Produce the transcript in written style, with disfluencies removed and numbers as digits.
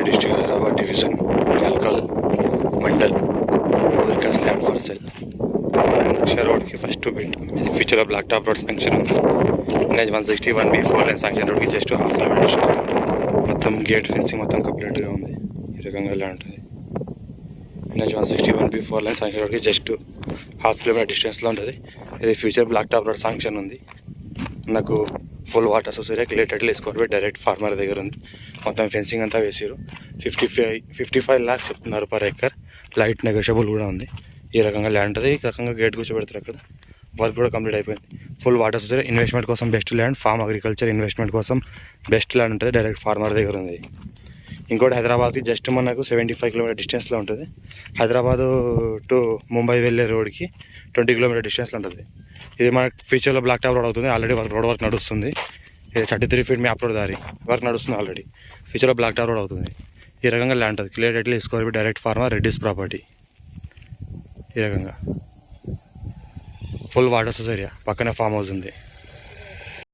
District Hyderabad division Nalkal mandal Vikas land for sale నక్ష రోడ్కి first bit. ఇది ఫ్యూచర్లో బ్లాక్ టాప్ రోడ్ శాంక్షన్ ఉంది. NH 161B 4 లైన్ శాంక్షన్ రోడ్కి జస్ట్ హాఫ్ కిలోమీటర్ డిస్టెన్స్. మొత్తం గేట్ ఫెన్సింగ్ మొత్తం కంప్లీట్గా ఉంది. ఈ రకంగా ఇలా ఉంటుంది. NH 161B 4 లైన్ శాంక్షన్ రోడ్కి జస్ట్ హాఫ్ కిలోమీటర్ డిస్టెన్స్లో ఉంటుంది. ఇది future black top road sanction ఉంది. నాకు ఫుల్ వాటర్ సొసైటీ రిలేటెడ్లీ తీసుకోవాలి. డైరెక్ట్ ఫార్మర్ దగ్గర ఉంది. మొత్తం ఫెన్సింగ్ అంతా వేసారు. 55 lakhs చెప్తున్నారు పర్ ఎకర్. లైట్ నెగోషియబుల్ కూడా ఉంది. ఈ రకంగా ల్యాండ్ ఉంటుంది. ఈ రకంగా గేట్ కూర్చోబెడతారు. అక్కడ వర్క్ కూడా కంప్లీట్ అయిపోయింది. ఫుల్ వాటర్ సొసైటీ ఇన్వెస్ట్మెంట్ కోసం best land. Farm agriculture investment కోసం బెస్ట్ ల్యాండ్ ఉంటుంది. డైరెక్ట్ ఫార్మర్ దగ్గర ఉంది. ఇంకోటి హైదరాబాద్కి జస్ట్ మనకు 75 కిలోమీటర్ డిస్టెన్స్లో ఉంటుంది. హైదరాబాద్ టు ముంబై వెళ్ళే రోడ్కి 20 కిలోమీటర్ డిస్టెన్స్లో ఉంటుంది. ఇది మనకు ఫ్యూచర్లో బ్లాక్ టాప్ రోడ్ అవుతుంది. ఆల్రెడీ రోడ్ వర్క్ నడుస్తుంది. ఇది 33 feet మ్యాప్ రోడ్ దారి వర్క్ నడుస్తుంది. ఆల్రెడీ ఫ్యూచర్లో బ్లాక్ టాప్ రోడ్ అవుతుంది. ఈ రకంగా ల్యాండ్ ఉంటుంది. Clear title square direct farmer Reddy's property. ఈ రకంగా ఫుల్ వాటర్ సోర్స్ ఏరియా పక్కనే ఫామ్ హౌస్ ఉంది.